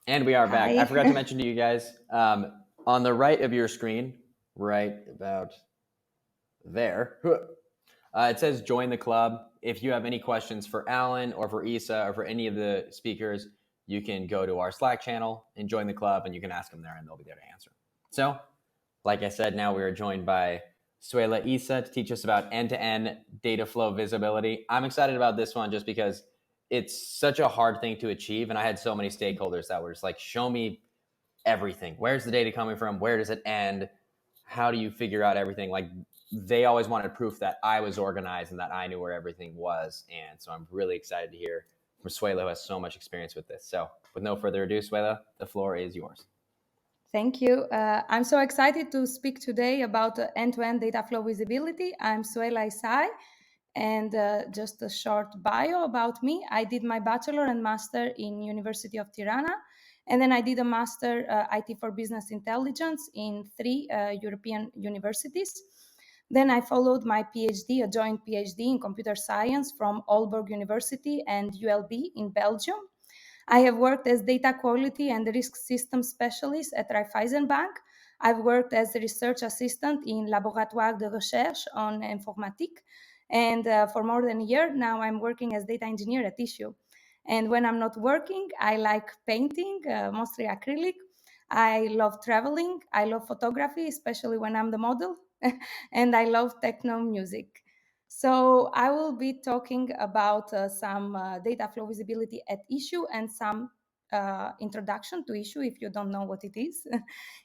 And we are back. I Hi. forgot to mention to you guys, on the right of your screen, right about there, it says join the club. If you have any questions for Alan or for Isa or for any of the speakers, you can go to our Slack channel and join the club, and you can ask them there, and they'll be there to answer. So, like I said, now we are joined by Suela Isaj to teach us about end-to-end data flow visibility. I'm excited about this one just because it's such a hard thing to achieve, and I had so many stakeholders that were just like, show me everything. Where's the data coming from? Where does it end? How do you figure out everything? Like, they always wanted proof that I was organized and that I knew where everything was. And so I'm really excited to hear from Suela, who has so much experience with this. So with no further ado, Suela, the floor is yours. Thank you. I'm so excited to speak today about end-to-end data flow visibility. I'm Suela Isaj, and just a short bio about me. I did my bachelor and master in University of Tirana, and then I did a master IT for business intelligence in 3 European universities. Then I followed my PhD, a joint PhD in computer science from Aalborg University and ULB in Belgium. I have worked as data quality and risk system specialist at Raiffeisen Bank. I've worked as a research assistant in Laboratoire de Recherche en Informatique. And for more than a year now, I'm working as data engineer at Issuu. And when I'm not working, I like painting, mostly acrylic. I love traveling. I love photography, especially when I'm the model. And I love techno music. So I will be talking about some data flow visibility at Issuu and some introduction to Issuu if you don't know what it is.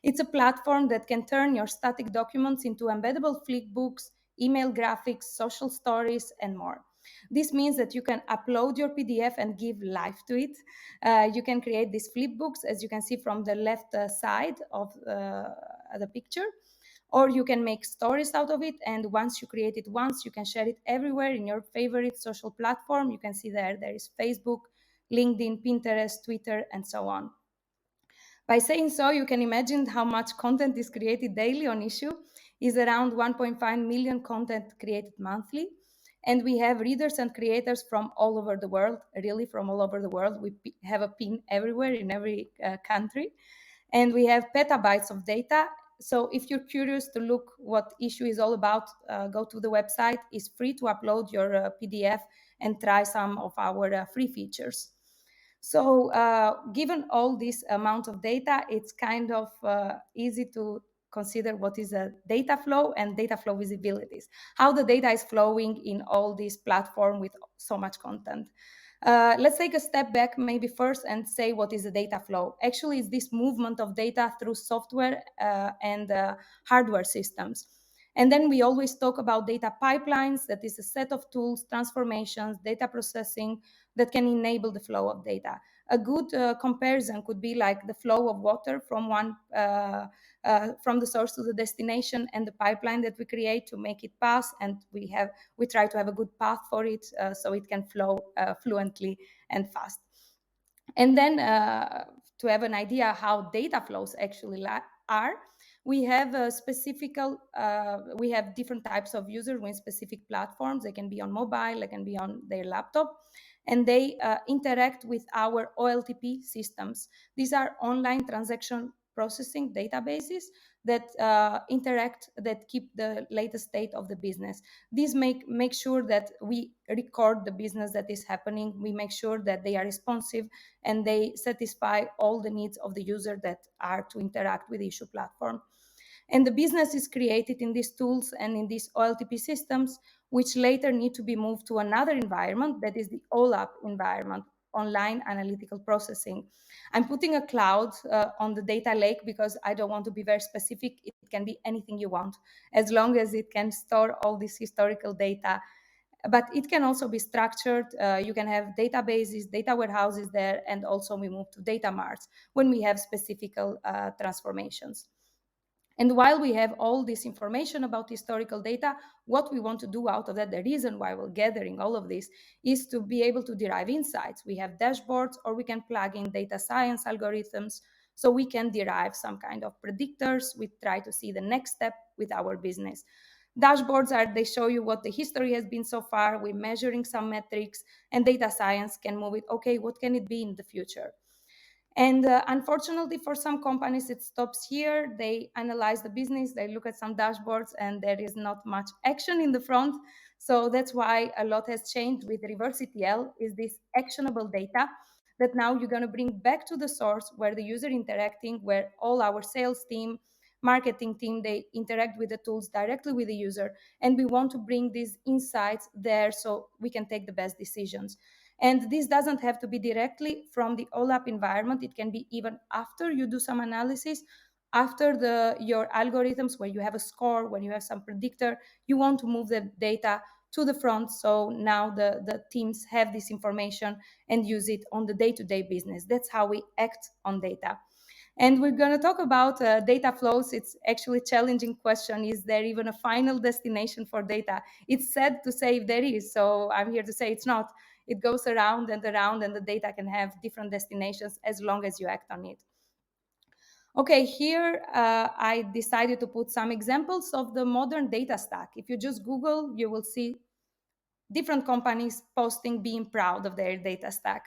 It's a platform that can turn your static documents into embeddable flipbooks, email graphics, social stories, and more. This means that you can upload your PDF and give life to it. You can create these flipbooks, as you can see from the left side of the picture, or you can make stories out of it. And once you create it once, you can share it everywhere in your favorite social platform. You can see there is Facebook, LinkedIn, Pinterest, Twitter, and so on. By saying so, you can imagine how much content is created daily on Issuu. Is around 1.5 million content created monthly. And we have readers and creators from all over the world, really from all over the world. We have a pin everywhere in every country. And we have petabytes of data. So if you're curious to look what Issuu is all about, go to the website. It's free to upload your PDF and try some of our free features. So given all this amount of data, it's kind of easy to consider what is a data flow and data flow visibilities, how the data is flowing in all these platforms with so much content. Let's take a step back maybe first and say what is a data flow. Actually, it's this movement of data through software and hardware systems. And then we always talk about data pipelines, that is a set of tools, transformations, data processing that can enable the flow of data. A good comparison could be like the flow of water from from the source to the destination, and the pipeline that we create to make it pass, and we try to have a good path for it so it can flow fluently and fast. And then to have an idea how data flows actually are, we have we have different types of users with specific platforms. They can be on mobile, they can be on their laptop, and they interact with our OLTP systems. These are online transaction processing databases that interact, that keep the latest state of the business. These make sure that we record the business that is happening. We make sure that they are responsive and they satisfy all the needs of the user that are to interact with the Issuu platform. And the business is created in these tools and in these OLTP systems, which later need to be moved to another environment, that is the OLAP environment, online analytical processing. I'm putting a cloud on the data lake because I don't want to be very specific. It can be anything you want, as long as it can store all this historical data. But it can also be structured. You can have databases, data warehouses there, and also we move to data marts when we have specific transformations. And while we have all this information about historical data, what we want to do out of that, the reason why we're gathering all of this, is to be able to derive insights. We have dashboards, or we can plug in data science algorithms, so we can derive some kind of predictors. We try to see the next step with our business. Dashboards they show you what the history has been so far. We're measuring some metrics, and data science can move it. Okay, what can it be in the future? And unfortunately, for some companies, it stops here. They analyze the business, they look at some dashboards, and there is not much action in the front. So that's why a lot has changed with reverse ETL, is this actionable data that now you're going to bring back to the source where the user interacting, where all our sales team, marketing team, they interact with the tools directly with the user. And we want to bring these insights there so we can take the best decisions. And this doesn't have to be directly from the OLAP environment. It can be even after you do some analysis, after your algorithms, where you have a score, when you have some predictor, you want to move the data to the front. So now the teams have this information and use it on the day-to-day business. That's how we act on data. And we're going to talk about data flows. It's actually a challenging question. Is there even a final destination for data? It's sad to say if there is. So I'm here to say it's not. It goes around and around, and the data can have different destinations as long as you act on it. Okay, here I decided to put some examples of the modern data stack. If you just Google, you will see different companies posting being proud of their data stack.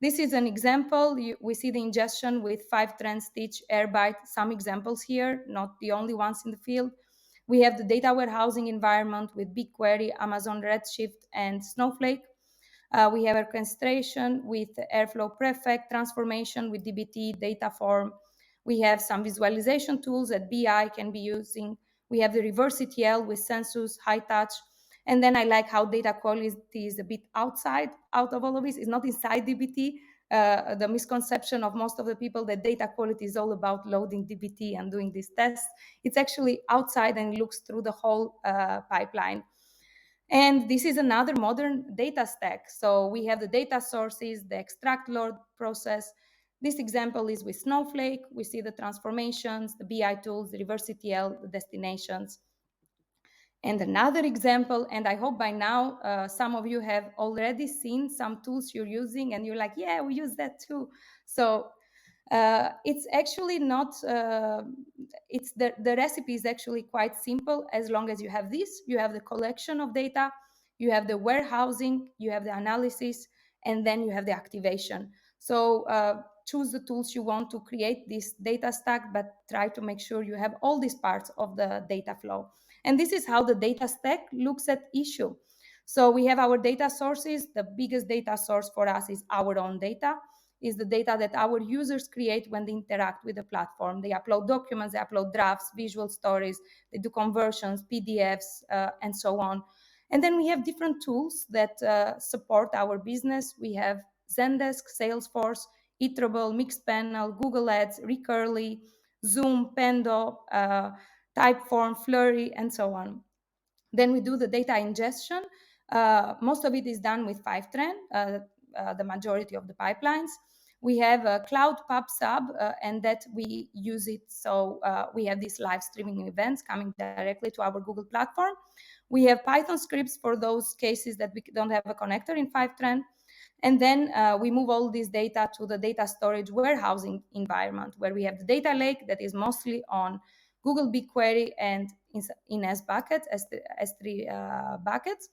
This is an example. We see the ingestion with Fivetran, Stitch, Airbyte, some examples here, not the only ones in the field. We have the data warehousing environment with BigQuery, Amazon Redshift, and Snowflake. We have orchestration with Airflow Prefect, transformation with DBT, Dataform. We have some visualization tools that BI can be using. We have the reverse ETL with Census, High Touch. And then I like how data quality is a bit out of all of this. It's not inside DBT. The misconception of most of the people that data quality is all about loading DBT and doing these tests. It's actually outside and looks through the whole pipeline. And this is another modern data stack. So we have the data sources, the extract load process. This example is with Snowflake. We see the transformations, the BI tools, the reverse ETL, the destinations. And another example, and I hope by now some of you have already seen some tools you're using and you're like, yeah, we use that too. So it's actually not, it's the recipe is actually quite simple. As long as you have this, you have the collection of data, you have the warehousing, you have the analysis, and then you have the activation. So choose the tools you want to create this data stack, but try to make sure you have all these parts of the data flow. And this is how the data stack looks at Issuu. So we have our data sources. The biggest data source for us is our own data, is the data that our users create when they interact with the platform. They upload documents, they upload drafts, visual stories, they do conversions, PDFs, and so on. And then we have different tools that support our business. We have Zendesk, Salesforce, Eatable, Mixpanel, Google Ads, Recurly, Zoom, Pendo, Typeform, Flurry, and so on. Then we do the data ingestion. Most of it is done with Fivetran, the majority of the pipelines. We have a Cloud Pub Sub, and that we use it. So we have these live streaming events coming directly to our Google platform. We have Python scripts for those cases that we don't have a connector in Fivetran. And then we move all this data to the data storage warehousing environment, where we have the data lake that is mostly on Google BigQuery and in S buckets, S3 buckets.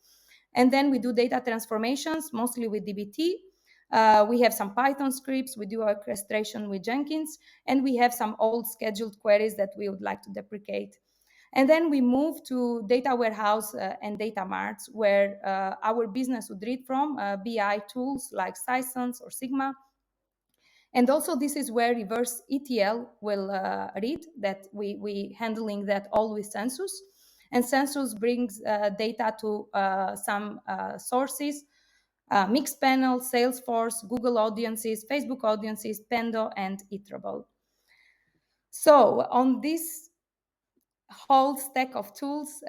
And then we do data transformations, mostly with DBT. We have some Python scripts, we do orchestration with Jenkins, and we have some old scheduled queries that we would like to deprecate. And then we move to data warehouse and data marts, where our business would read from BI tools like Sisense or Sigma. And also this is where reverse ETL will read, that we handling that all with Census. And Census brings data to some sources, Mixpanel, Salesforce, Google Audiences, Facebook Audiences, Pendo, and Iterable. So on this whole stack of tools,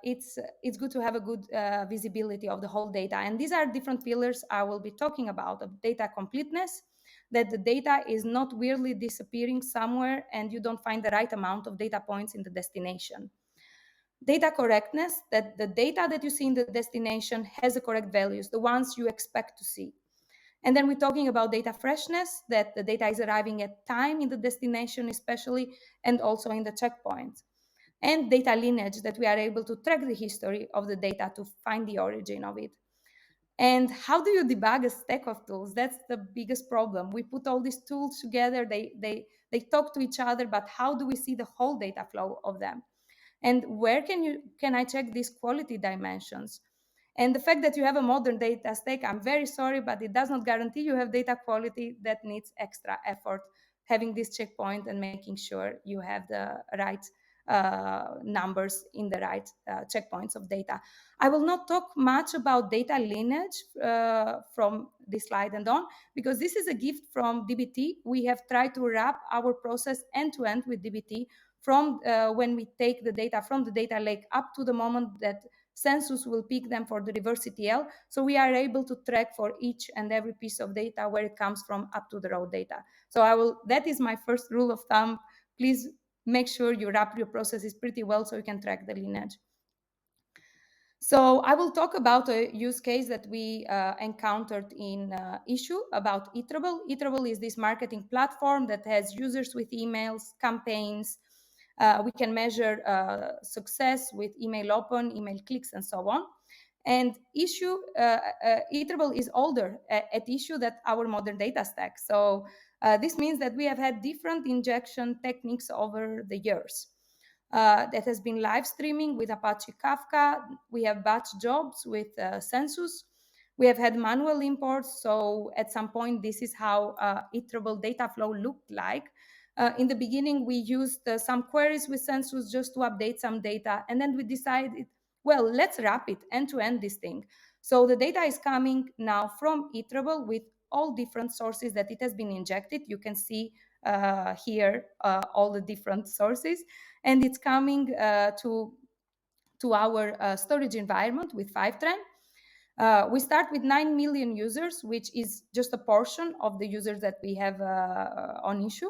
it's good to have a good visibility of the whole data. And these are different pillars I will be talking about: of data completeness, that the data is not weirdly disappearing somewhere and you don't find the right amount of data points in the destination. Data correctness, that the data that you see in the destination has the correct values, the ones you expect to see. And then we're talking about data freshness, that the data is arriving at time in the destination especially, and also in the checkpoints. And data lineage, that we are able to track the history of the data to find the origin of it. And how do you debug a stack of tools? That's the biggest problem. We put all these tools together, they talk to each other, but how do we see the whole data flow of them? And where can I check these quality dimensions? And the fact that you have a modern data stack, I'm very sorry, but it does not guarantee you have data quality. That needs extra effort, having this checkpoint and making sure you have the right numbers in the right checkpoints of data. I will not talk much about data lineage from this slide and on, because this is a gift from dbt. We have tried to wrap our process end to end with dbt from when we take the data from the data lake up to the moment that census will pick them for the reverse ETL. So we are able to track for each and every piece of data where it comes from up to the raw data. So that is my first rule of thumb. Please make sure you wrap your processes pretty well so you can track the lineage. So I will talk about a use case that we encountered in Issuu about Iterable. Iterable is this marketing platform that has users with emails, campaigns. We can measure success with email open, email clicks, and so on. And Iterable is older at Issuu than our modern data stack. So this means that we have had different injection techniques over the years. That has been live streaming with Apache Kafka. We have batch jobs with Census. We have had manual imports. So at some point, this is how iterable data flow looked like. In the beginning, we used some queries with Census just to update some data. And then we decided, well, let's wrap it end to end this thing. So the data is coming now from iterable with all different sources that it has been injected. You can see here all the different sources, and it's coming to our storage environment with Fivetran. We start with 9 million users, which is just a portion of the users that we have on Issuu.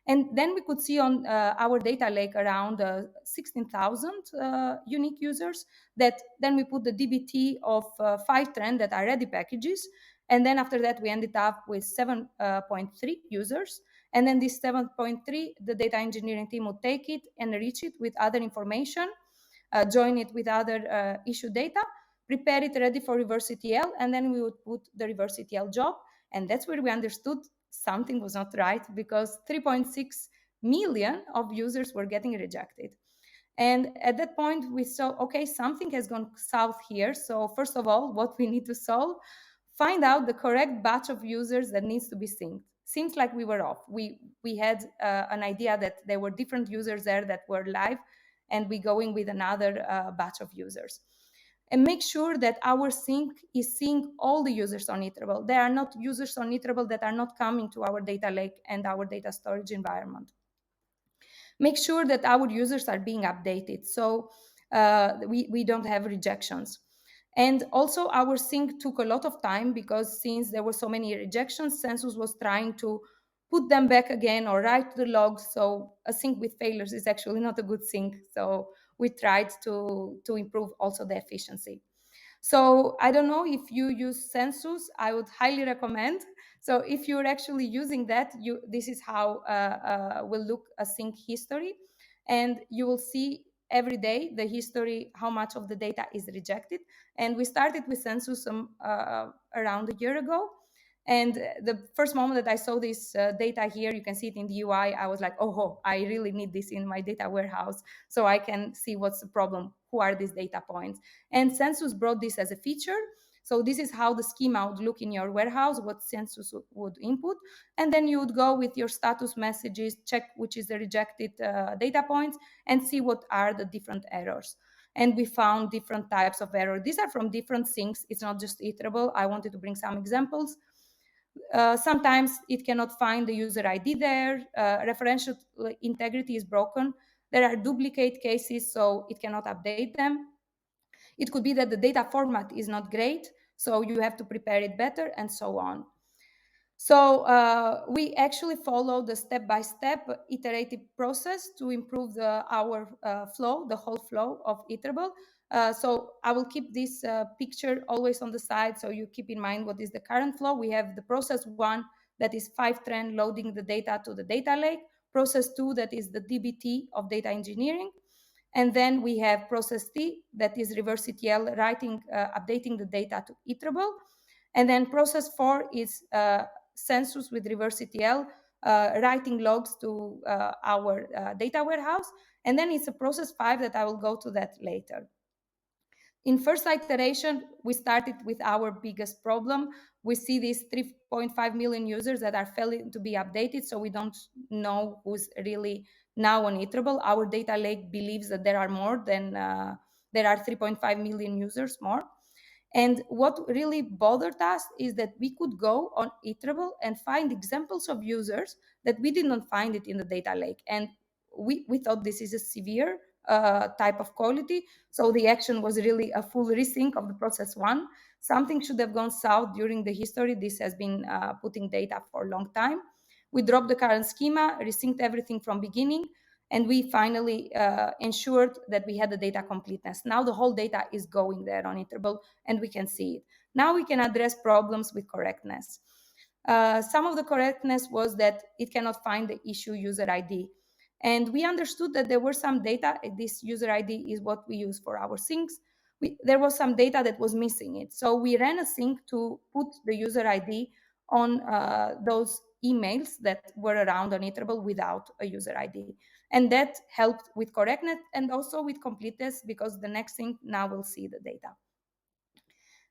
And then we could see on our data lake around 16,000 unique users that then we put the DBT of Fivetran that are ready packages. And then after that, we ended up with 7.3 users. And then this 7.3, the data engineering team would take it, enrich it with other information, join it with other Issuu data, prepare it ready for reverse ETL, and then we would put the reverse ETL job. And that's where we understood something was not right, because 3.6 million of users were getting rejected. And at that point, we saw, okay, something has gone south here. So first of all, what we need to solve, find out the correct batch of users that needs to be synced. Seems like we were off. We had an idea that there were different users there that were live, and we going with another batch of users. And make sure that our sync is seeing all the users on Iterable. There are not users on Iterable that are not coming to our data lake and our data storage environment. Make sure that our users are being updated, so we don't have rejections. And also our sync took a lot of time, because since there were so many rejections, Census was trying to put them back again or write the logs. So a sync with failures is actually not a good sync. So we tried to improve also the efficiency. So I don't know if you use Census, I would highly recommend. So if you're actually using that, this is how will look a sync history. And you will see every day the history, how much of the data is rejected. And we started with Census around a year ago. And the first moment that I saw this data here, you can see it in the UI, I was like, oh, I really need this in my data warehouse so I can see what's the problem, who are these data points. And Census brought this as a feature. So this is how the schema would look in your warehouse, what Census would input. And then you would go with your status messages, check which is the rejected data points, and see what are the different errors. And we found different types of error. These are from different things. It's not just iterable. I wanted to bring some examples. Sometimes it cannot find the user ID there. Referential integrity is broken. There are duplicate cases, so it cannot update them. It could be that the data format is not great, so you have to prepare it better, and so on. So we actually follow the step-by-step iterative process to improve our flow, the whole flow of Iterable. So I will keep this picture always on the side, so you keep in mind what is the current flow. We have the process 1, that is Fivetran loading the data to the data lake. Process 2, that is the DBT of data engineering. And then we have process T, that is reverse ETL, updating the data to iterable. And then process 4 is census with reverse ETL, writing logs to our data warehouse. And then it's a process 5 that I will go to that later. In first iteration, we started with our biggest problem. We see these 3.5 million users that are failing to be updated, so we don't know who's really now on iterable. Our data lake believes that there are more than there are 3.5 million users more. And what really bothered us is that we could go on iterable and find examples of users that we did not find it in the data lake. And we thought this is a severe type of quality. So the action was really a full resync of the process 1. Something should have gone south during the history. This has been putting data for a long time. We dropped the current schema, resynced everything from beginning, and we finally ensured that we had the data completeness. Now the whole data is going there on iterable, and we can see it. Now we can address problems with correctness. Some of the correctness was that it cannot find the issue user ID. And we understood that there were some data, this user ID is what we use for our syncs. There was some data that was missing it. So we ran a sync to put the user ID on those emails that were around on iterable without a user ID. And that helped with correctness and also with completeness, because the next sync now will see the data.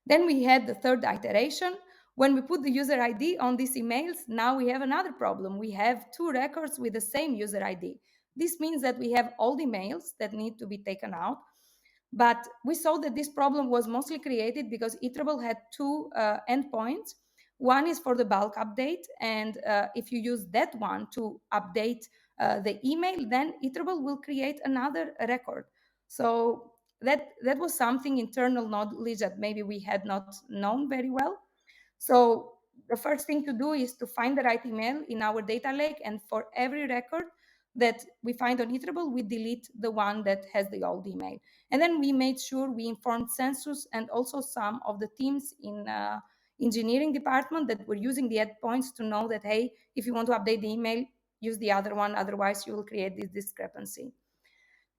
Then we had the third iteration. When we put the user ID on these emails, now we have another problem. We have 2 records with the same user ID. This means that we have old emails that need to be taken out. But we saw that this problem was mostly created because iterable had 2 endpoints. One is for the bulk update, and if you use that one to update the email, then iterable will create another record. So that was something internal knowledge that maybe we had not known very well. So the first thing to do is to find the right email in our data lake, and for every record that we find on iterable, we delete the one that has the old email. And then we made sure we informed census and also some of the teams in engineering department that were using the endpoints to know that, hey, if you want to update the email, use the other one, otherwise you will create this discrepancy.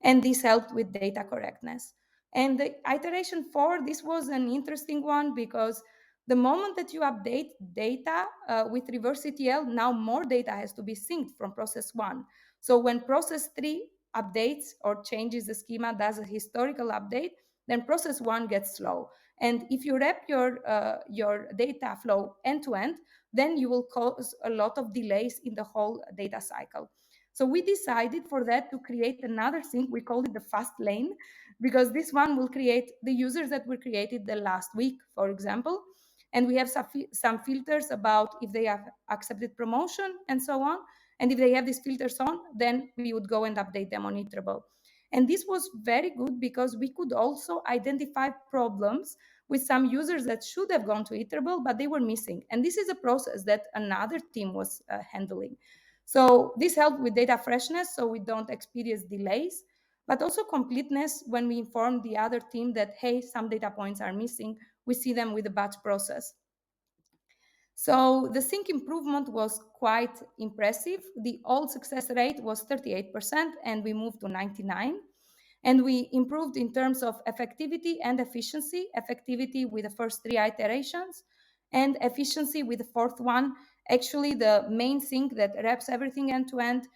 And this helped with data correctness. And the iteration 4, this was an interesting one, because the moment that you update data with reverse ETL, now more data has to be synced from process 1. So when process 3 updates or changes the schema, does a historical update, then process 1 gets slow. And if you wrap your data flow end to end, then you will cause a lot of delays in the whole data cycle. So we decided for that to create another thing. We called it the fast lane, because this one will create the users that were created the last week, for example. And we have some filters about if they have accepted promotion and so on. And if they have these filters on, then we would go and update them on iterable. And this was very good because we could also identify problems with some users that should have gone to iterable, but they were missing. And this is a process that another team was handling. So this helped with data freshness, so we don't experience delays, but also completeness. When we inform the other team that, hey, some data points are missing, we see them with the batch process. So the sync improvement was quite impressive. The old success rate was 38%, and we moved to 99%. And we improved in terms of effectivity and efficiency, effectivity with the first 3 iterations, and efficiency with the fourth one. Actually, the main sync that wraps everything end to end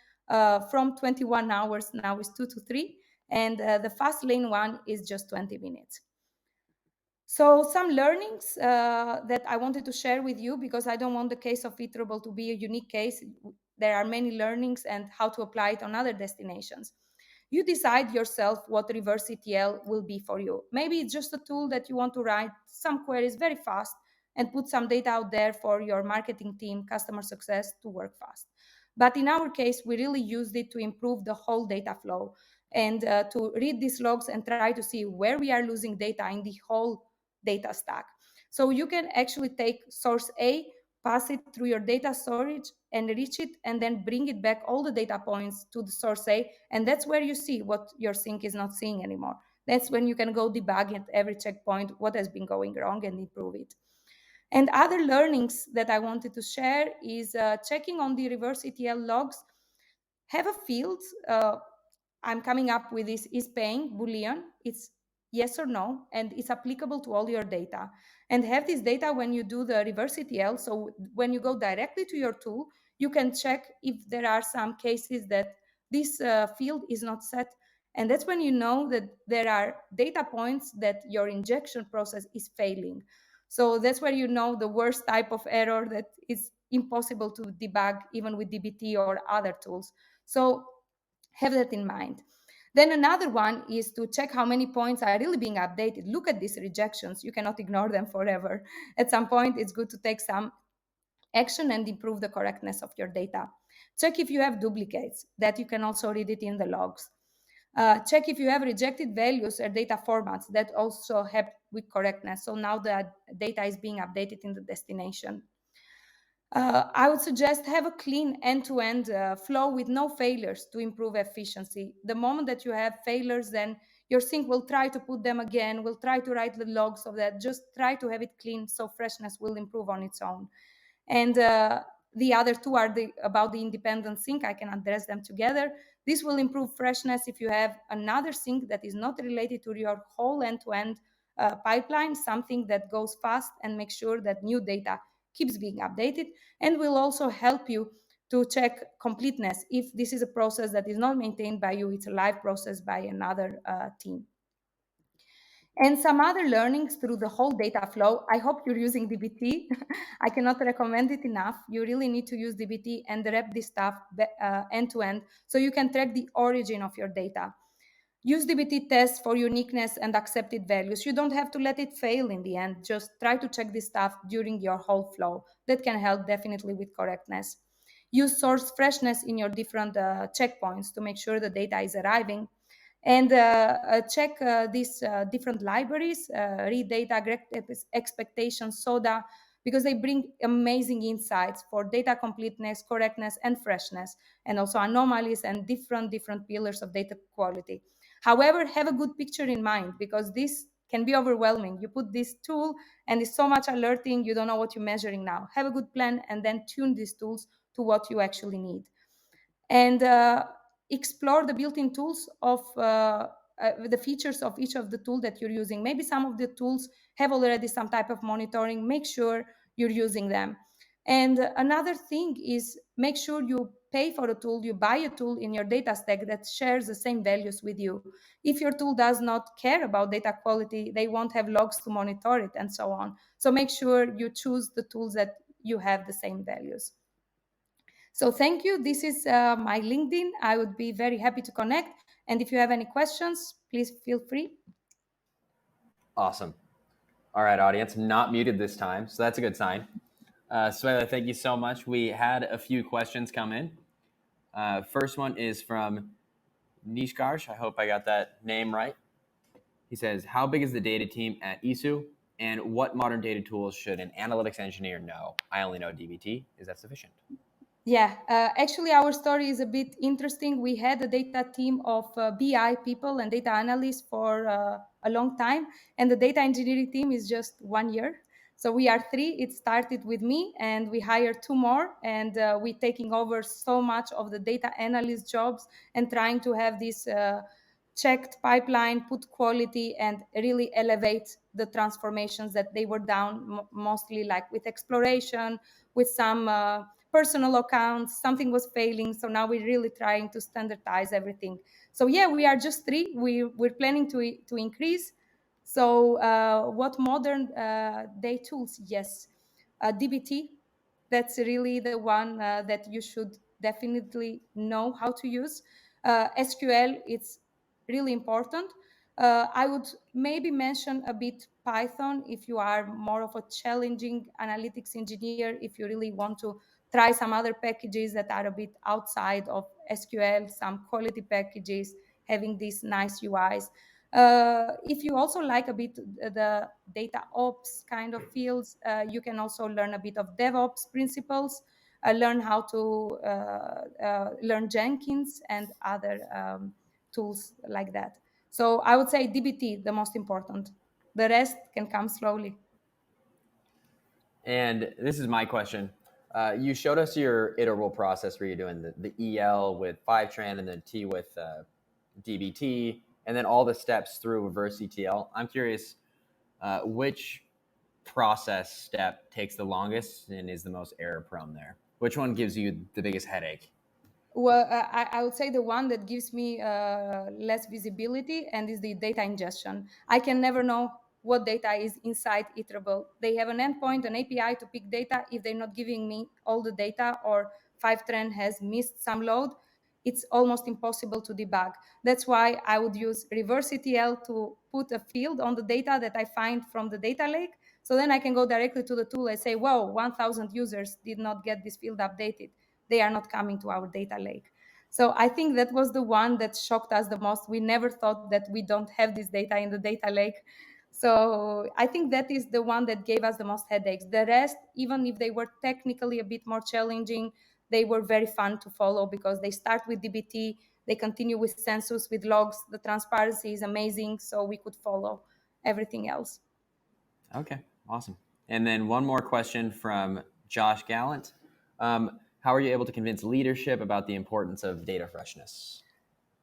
from 21 hours now is 2 to 3, and the fast lane one is just 20 minutes. So some learnings that I wanted to share with you, because I don't want the case of iterable to be a unique case. There are many learnings and how to apply it on other destinations. You decide yourself what reverse ETL will be for you. Maybe it's just a tool that you want to write some queries very fast and put some data out there for your marketing team, customer success to work fast. But in our case, we really used it to improve the whole data flow and to read these logs and try to see where we are losing data in the whole data stack. So you can actually take source A, pass it through your data storage, enrich it, and then bring it back all the data points to the source A. And that's where you see what your sync is not seeing anymore. That's when you can go debug at every checkpoint what has been going wrong and improve it. And other learnings that I wanted to share is checking on the reverse ETL logs. Have a field I'm coming up with this is paying Boolean. It's yes or no, and it's applicable to all your data. And have this data when you do the reverse ETL. So when you go directly to your tool, you can check if there are some cases that this field is not set. And that's when you know that there are data points that your injection process is failing. So that's where you know the worst type of error that is impossible to debug even with DBT or other tools. So have that in mind. Then another one is to check how many points are really being updated. Look at these rejections. You cannot ignore them forever. At some point, it's good to take some action and improve the correctness of your data. Check if you have duplicates, that you can also read it in the logs. Check if you have rejected values or data formats, that also help with correctness. So now the data is being updated in the destination. I would suggest have a clean end-to-end flow with no failures to improve efficiency. The moment that you have failures, then your sync will try to put them again, will try to write the logs of that. Just try to have it clean so freshness will improve on its own. And the other two are about the independent sync. I can address them together. This will improve freshness if you have another sync that is not related to your whole end-to-end pipeline, something that goes fast and makes sure that new data keeps being updated, and will also help you to check completeness. If this is a process that is not maintained by you, it's a live process by another team. And some other learnings through the whole data flow. I hope you're using DBT. I cannot recommend it enough. You really need to use DBT and wrap this stuff end to end so you can track the origin of your data. Use DBT tests for uniqueness and accepted values. You don't have to let it fail in the end. Just try to check this stuff during your whole flow. That can help definitely with correctness. Use source freshness in your different checkpoints to make sure the data is arriving. And check these different libraries, read data, great expectations, soda, because they bring amazing insights for data completeness, correctness, and freshness, and also anomalies and different pillars of data quality. However, have a good picture in mind, because this can be overwhelming. You put this tool and it's so much alerting, you don't know what you're measuring now. Have a good plan and then tune these tools to what you actually need. And explore the built-in tools of the features of each of the tool that you're using. Maybe some of the tools have already some type of monitoring. Make sure you're using them. And another thing is make sure you pay for a tool, you buy a tool in your data stack that shares the same values with you. If your tool does not care about data quality, they won't have logs to monitor it and so on. So make sure you choose the tools that you have the same values. So thank you. This is my LinkedIn. I would be very happy to connect. And if you have any questions, please feel free. Awesome. All right, audience, not muted this time, so that's a good sign. Suela, thank you so much. We had a few questions come in. First one is from Nishkarsh. I hope I got that name right. He says, how big is the data team at Issuu, and what modern data tools should an analytics engineer know? I only know DBT. Is that sufficient? Yeah, actually, our story is a bit interesting. We had a data team of BI people and data analysts for a long time, and the data engineering team is just 1 year. So we are three. It started with me, and we hired two more, and we're taking over so much of the data analyst jobs and trying to have this checked pipeline, put quality, and really elevate the transformations that they were down mostly like with exploration, with some personal accounts, something was failing. So now we're really trying to standardize everything. So yeah, we are just three. We're planning to increase. So what modern day tools? Yes, DBT. That's really the one that you should definitely know how to use. SQL, it's really important. I would maybe mention a bit Python if you are more of a challenging analytics engineer, if you really want to try some other packages that are a bit outside of SQL, some quality packages having these nice UIs. If you also like a bit the data ops kind of fields, you can also learn a bit of DevOps principles, learn how to learn Jenkins and other tools like that. So I would say DBT, the most important. The rest can come slowly. And this is my question. You showed us your iterable process where you're doing the EL with Fivetran and then T with DBT, and then all the steps through reverse ETL. I'm curious which process step takes the longest and is the most error prone there. Which one gives you the biggest headache? Well, I would say the one that gives me less visibility and is the data ingestion. I can never know what data is inside Iterable. They have an endpoint, an API to pick data. If they're not giving me all the data or Fivetran has missed some load, it's almost impossible to debug. That's why I would use reverse ETL to put a field on the data that I find from the data lake. So then I can go directly to the tool and say, whoa, 1,000 users did not get this field updated. They are not coming to our data lake. So I think that was the one that shocked us the most. We never thought that we don't have this data in the data lake. So I think that is the one that gave us the most headaches. The rest, even if they were technically a bit more challenging, they were very fun to follow because they start with DBT, they continue with census, with logs. The transparency is amazing, so we could follow everything else. Okay, awesome. And then one more question from Josh Gallant. How are you able to convince leadership about the importance of data freshness?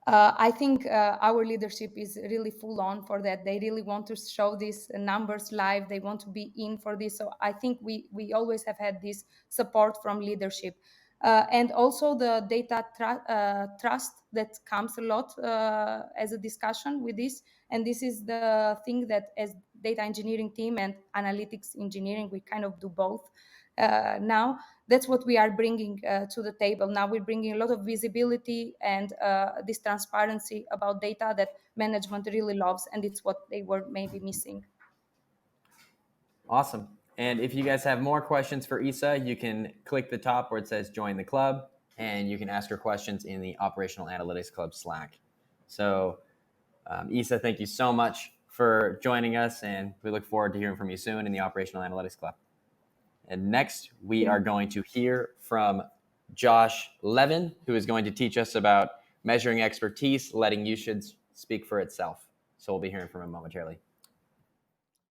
I think our leadership is really full on for that. They really want to show these numbers live. They want to be in for this. So I think we always have had this support from leadership. And also the data trust that comes a lot as a discussion with this. And this is the thing that as data engineering team and analytics engineering, we kind of do both now. That's what we are bringing to the table. Now we're bringing a lot of visibility and this transparency about data that management really loves, and it's what they were maybe missing. Awesome. And if you guys have more questions for Isa, you can click the top where it says join the club, and you can ask your questions in the Operational Analytics Club Slack. So Isa, thank you so much for joining us, and we look forward to hearing from you soon in the Operational Analytics Club. And next, we are going to hear from Josh Levin, who is going to teach us about measuring expertise, letting usage speak for itself. So we'll be hearing from him momentarily.